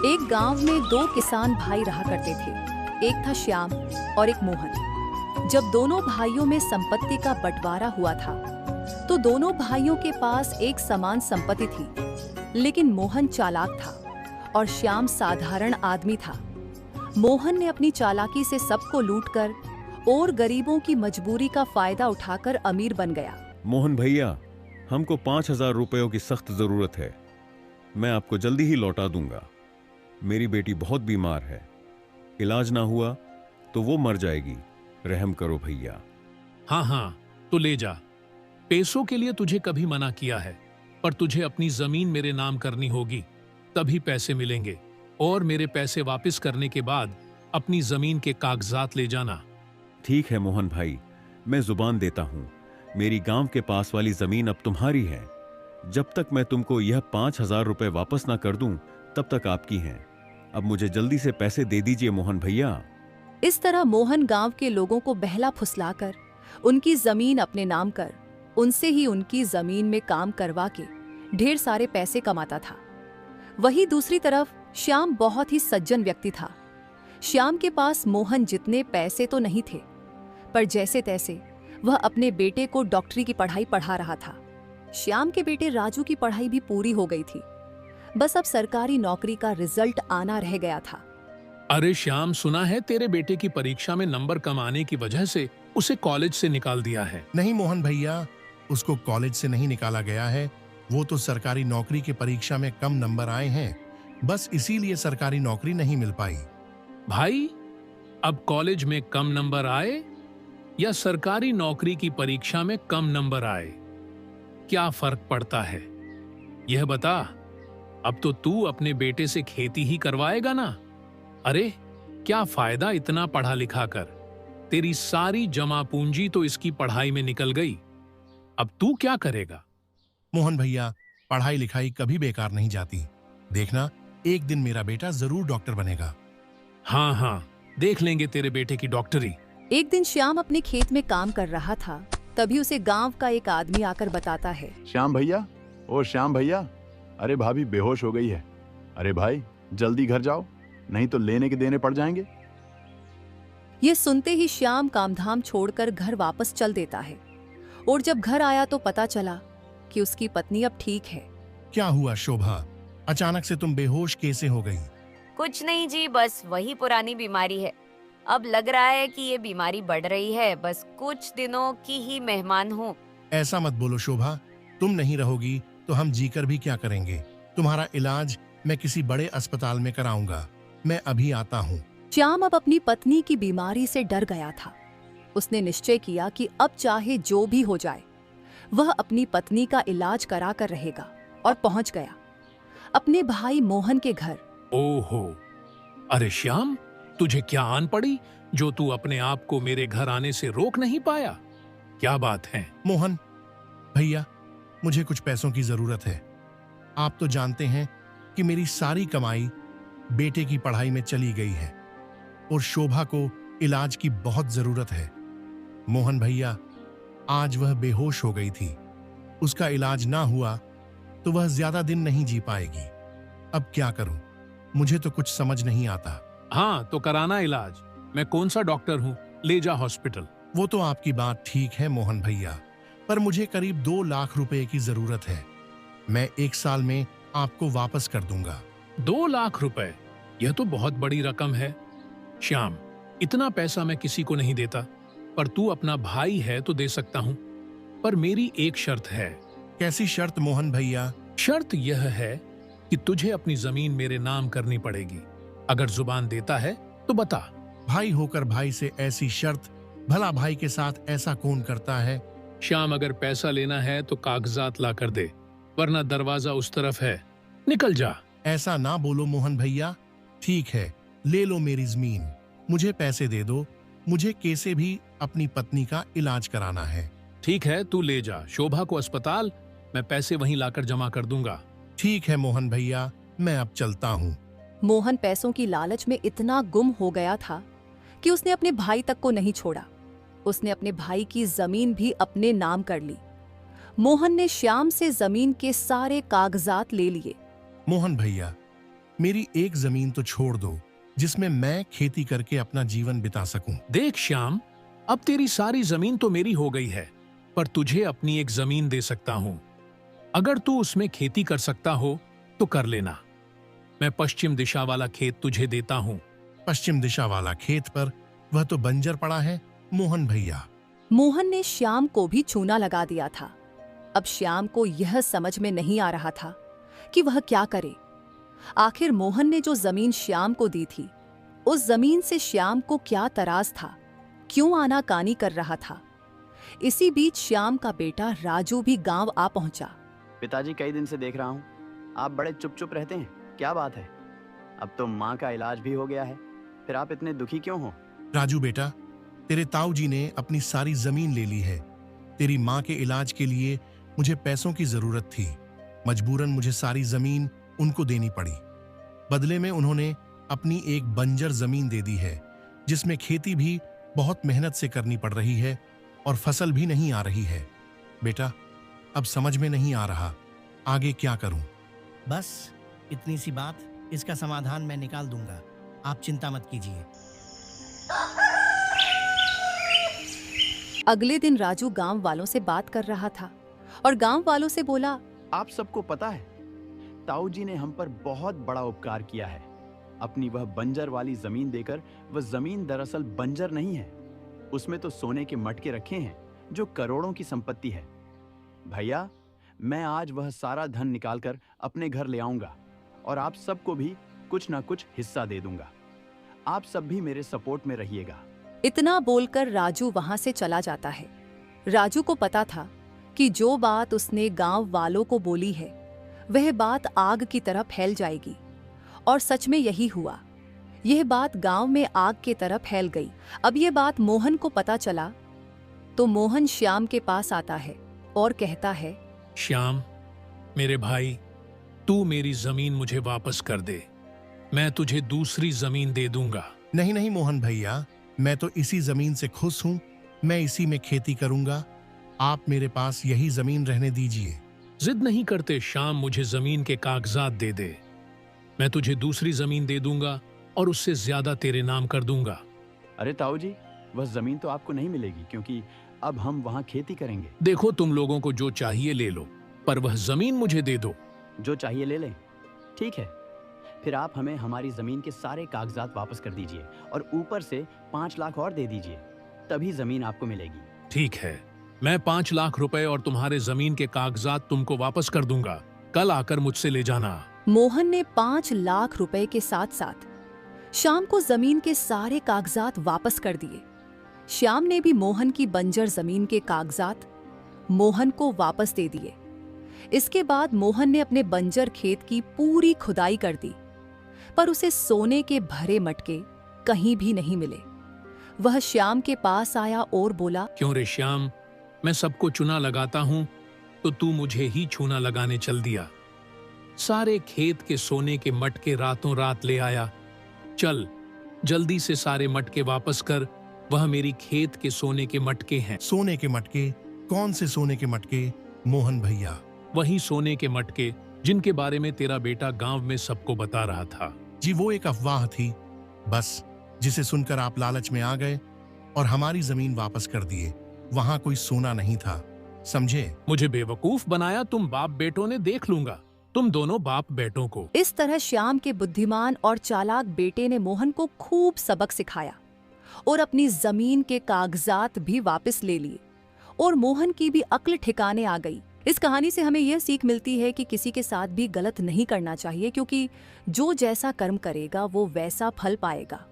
एक गांव में दो किसान भाई रहा करते थे। एक था श्याम और एक मोहन। जब दोनों भाइयों में संपत्ति का बंटवारा हुआ था तो दोनों भाइयों के पास एक समान संपत्ति थी, लेकिन मोहन चालाक था और श्याम साधारण आदमी था। मोहन ने अपनी चालाकी से सबको लूटकर और गरीबों की मजबूरी का फायदा उठाकर अमीर बन गया। मोहन भैया, हमको 5,000 रुपयों की सख्त जरूरत है। मैं आपको जल्दी ही लौटा दूंगा। मेरी बेटी बहुत बीमार है, इलाज ना हुआ तो वो मर जाएगी। रहम करो भैया। हाँ, तो ले जा। पैसों के लिए तुझे कभी मना किया है, पर तुझे अपनी जमीन मेरे नाम करनी होगी, तभी पैसे मिलेंगे। और मेरे पैसे वापस करने के बाद अपनी जमीन के कागजात ले जाना। ठीक है मोहन भाई, मैं जुबान देता हूं। मेरी गांव के पास वाली जमीन अब तुम्हारी है। जब तक मैं तुमको यह 5,000 रुपए वापस ना कर दूं, तब तक आपकी हैं। अब मुझे जल्दी से पैसे दे दीजिए मोहन भैया। इस तरह मोहन गांव के लोगों को बहला फुसलाकर उनकी जमीन अपने नाम कर उनसे ही उनकी जमीन में काम करवा के ढेर सारे पैसे कमाता था। वहीं दूसरी तरफ श्याम बहुत ही सज्जन व्यक्ति था। श्याम के पास मोहन जितने पैसे तो नहीं थे, पर जैसे तैसे वह अपने बेटे को डॉक्टरी की पढ़ाई पढ़ा रहा था। श्याम के बेटे राजू की पढ़ाई भी पूरी हो गई थी, बस अब सरकारी नौकरी का रिजल्ट आना रह गया था। अरे श्याम, सुना है तेरे बेटे की परीक्षा में नंबर कम आने की वजह से उसे कॉलेज से निकाल दिया है। नहीं मोहन भैया, उसको कॉलेज से नहीं निकाला गया है। वो तो सरकारी नौकरी की परीक्षा में कम नंबर आए हैं, बस इसीलिए सरकारी नौकरी नहीं मिल पाई। भाई, अब कॉलेज में कम नंबर आए या सरकारी नौकरी की परीक्षा में कम नंबर आए, क्या फर्क पड़ता है? यह बता, अब तो तू अपने बेटे से खेती ही करवाएगा ना? अरे क्या फायदा इतना पढ़ा लिखा कर? तेरी सारी जमा पूंजी तो इसकी पढ़ाई में निकल गई। अब तू क्या करेगा? मोहन भैया, पढ़ाई लिखाई कभी बेकार नहीं जाती। देखना, एक दिन मेरा बेटा जरूर डॉक्टर बनेगा। हाँ, देख लेंगे तेरे बेटे की डॉक्टरी। एक दिन श्याम अपने खेत में काम कर रहा था, तभी उसे गांव का एक आदमी आकर बताता है। श्याम भैया, ओ श्याम भैया, अरे भाभी बेहोश हो गई है। अरे भाई जल्दी घर जाओ, नहीं तो लेने के देने पड़ जाएंगे। ये सुनते ही श्याम कामधाम छोड़कर घर वापस चल देता है, और जब घर आया तो पता चला कि उसकी पत्नी अब ठीक है। क्या हुआ शोभा, अचानक से तुम बेहोश कैसे हो गई? कुछ नहीं जी, बस वही पुरानी बीमारी है। अब लग रहा है कि ये बीमारी बढ़ रही है, बस कुछ दिनों की ही मेहमान हूँ। ऐसा मत बोलो शोभा, तुम नहीं रहोगी तो हम जीकर भी क्या करेंगे? तुम्हारा इलाज मैं किसी बड़े अस्पताल में कराऊंगा। मैं अभी आता हूँ। श्याम अब अपनी पत्नी की बीमारी से डर गया था। उसने निश्चय किया कि अब चाहे जो भी हो जाए वह अपनी पत्नी का इलाज कराकर रहेगा, और पहुंच गया अपने भाई मोहन के घर। ओहो, अरे श्याम, तुझे क्या आन पड़ी जो तू अपने आप को मेरे घर आने से रोक नहीं पाया? क्या बात है? मोहन भैया, मुझे कुछ पैसों की जरूरत है। आप तो जानते हैं कि मेरी सारी कमाई बेटे की पढ़ाई में चली गई है, और शोभा को इलाज की बहुत जरूरत है। मोहन भैया, आज वह बेहोश हो गई थी। उसका इलाज ना हुआ तो वह ज्यादा दिन नहीं जी पाएगी। अब क्या करूं? मुझे तो कुछ समझ नहीं आता। हाँ, तो कराना इलाज। मैं कौन सा डॉक्टर हूँ, ले जा हॉस्पिटल। वो तो आपकी बात ठीक है मोहन भैया, पर मुझे करीब 2 लाख रुपए की जरूरत है। मैं 1 साल में आपको वापस कर दूंगा। 2 लाख रुपए? यह तो बहुत बड़ी रकम है। श्याम, इतना पैसा मैं किसी को नहीं देता, पर तू अपना भाई है तो दे सकता हूँ। पर मेरी एक शर्त है। कैसी शर्त मोहन भैया? शर्त यह है कि तुझे अपनी जमीन मेरे नाम करनी पड़ेगी। अगर जुबान देता है तो बता। भाई होकर भाई से ऐसी शर्त? भला भाई के साथ ऐसा कौन करता है? श्याम, अगर पैसा लेना है तो कागजात ला कर दे, वरना दरवाजा उस तरफ है, निकल जा। ऐसा ना बोलो मोहन भैया। ठीक है, ले लो मेरी जमीन, मुझे पैसे दे दो। मुझे कैसे भी अपनी पत्नी का इलाज कराना है। ठीक है, तू ले जा शोभा को अस्पताल, मैं पैसे वहीं लाकर जमा कर दूंगा। ठीक है मोहन भैया, मैं अब चलता हूँ। मोहन पैसों की लालच में इतना गुम हो गया था कि उसने अपने भाई तक को नहीं छोड़ा। उसने अपने भाई की जमीन भी अपने नाम कर ली। मोहन ने श्याम से जमीन के सारे कागजात ले लिए। मोहन भैया, मेरी एक जमीन तो छोड़ दो जिसमें मैं खेती करके अपना जीवन बिता सकूं। देख श्याम, अब तेरी सारी जमीन तो मेरी हो गई है, पर तुझे अपनी एक जमीन दे सकता हूं। अगर तू उसमें खेती कर सकता हो तो कर लेना। मैं पश्चिम दिशा वाला खेत तुझे देता हूं। पश्चिम दिशा वाला खेत पर वह तो बंजर पड़ा है मोहन भैया। मोहन ने श्याम को भी चूना लगा दिया था। अब श्याम को यह समझ में नहीं आ रहा था कि वह क्या करे। आखिर मोहन ने जो जमीन श्याम को दी थी, उस जमीन से श्याम को क्या तराज था, क्यों आनाकानी कर रहा था। इसी बीच श्याम का बेटा राजू भी गांव आ पहुंचा। पिताजी, कई दिन से देख रहा हूँ आप बड़े चुप चुप रहते हैं, क्या बात है? अब तो माँ का इलाज भी हो गया है, फिर आप इतने दुखी क्यों हो? राजू बेटा, तेरे ताऊ जी ने अपनी सारी जमीन ले ली है। तेरी माँ के इलाज के लिए मुझे पैसों की जरूरत थी। मजबूरन मुझे सारी जमीन उनको देनी पड़ी। बदले में उन्होंने अपनी एक बंजर जमीन दे दी है, जिसमें खेती भी बहुत मेहनत से करनी पड़ रही है और फसल भी नहीं आ रही है। बेटा, अब समझ में नहीं आ रहा आगे क्या करूं। बस इतनी सी बात, इसका समाधान मैं निकाल दूंगा, आप चिंता मत कीजिए। अगले दिन राजू गांव वालों से बात कर रहा था और गांव वालों से बोला, आप सबको पता है ताऊ जी ने हम पर बहुत बड़ा उपकार किया है। अपनी वह बंजर वाली जमीन देकर। वह जमीन दरअसल बंजर नहीं है, उसमें तो सोने के मटके रखे हैं जो करोड़ों की संपत्ति है। भैया, मैं आज वह सारा धन निकालकर अपने घर ले आऊंगा और आप सबको भी कुछ ना कुछ हिस्सा दे दूंगा। आप सब भी मेरे सपोर्ट में रहिएगा। इतना बोलकर राजू वहां से चला जाता है। राजू को पता था कि जो बात उसने गांव वालों को बोली है, वह बात आग की तरह फैल जाएगी। और सच में यही हुआ। यह बात गांव में आग की तरह फैल गई। अब यह बात मोहन को पता चला तो मोहन श्याम के पास आता है और कहता है, श्याम, मेरे भाई, तू मेरी जमीन मुझे वापस कर दे, मैं तुझे दूसरी जमीन दे दूंगा। नहीं नहीं मोहन भैया, मैं तो इसी जमीन से खुश हूं, मैं इसी में खेती करूंगा। आप मेरे पास यही जमीन रहने दीजिए। जिद नहीं करते श्याम, मुझे जमीन के कागजात दे दे, मैं तुझे दूसरी जमीन दे दूंगा और उससे ज्यादा तेरे नाम कर दूंगा। अरे ताऊ जी, वह जमीन तो आपको नहीं मिलेगी, क्योंकि अब हम वहाँ खेती करेंगे। देखो, तुम लोगों को जो चाहिए ले लो, पर वह जमीन मुझे दे दो। जो चाहिए ले लें। ठीक है, फिर आप हमें हमारी जमीन के सारे कागजात वापस कर दीजिए और ऊपर से 5 लाख और दे दीजिए, तभी जमीन आपको मिलेगी। ठीक है, मैं 5 लाख रुपए और तुम्हारे जमीन के कागजात तुमको वापस कर दूंगा। कल आकर मुझसे ले जाना। मोहन ने 5 लाख रुपए के साथ साथ श्याम को जमीन के सारे कागजात वापस कर दिए। श्याम ने भी मोहन की बंजर जमीन के कागजात मोहन को वापस दे दिए। इसके बाद मोहन ने अपने बंजर खेत की पूरी खुदाई कर दी, पर उसे सोने के भरे मटके कहीं भी नहीं मिले। वह श्याम के पास आया और बोला, क्यों रे श्याम, मैं सबको चूना लगाता हूं तो तू मुझे ही चूना लगाने चल दिया। सारे खेत के सोने के मटके रातों रात ले आया। चल जल्दी से सारे मटके वापस कर, वह मेरी खेत के सोने के मटके हैं। सोने के मटके? कौन से सोने के मटके मोहन भैया? वही सोने के मटके जिनके बारे में तेरा बेटा गांव में सबको बता रहा था। जी, वो एक अफवाह थी बस, जिसे सुनकर आप लालच में आ गए और हमारी जमीन वापस कर दिए। वहां कोई सोना नहीं था, समझे? मुझे बेवकूफ बनाया तुम बाप बेटों ने, देख लूंगा तुम दोनों बाप बेटों को। इस तरह श्याम के बुद्धिमान और चालाक बेटे ने मोहन को खूब सबक सिखाया और अपनी जमीन के कागजात भी वापस ले लिए और मोहन की भी अक्ल ठिकाने आ गई। इस कहानी से हमें यह सीख मिलती है कि किसी के साथ भी गलत नहीं करना चाहिए, क्योंकि जो जैसा कर्म करेगा वो वैसा फल पाएगा।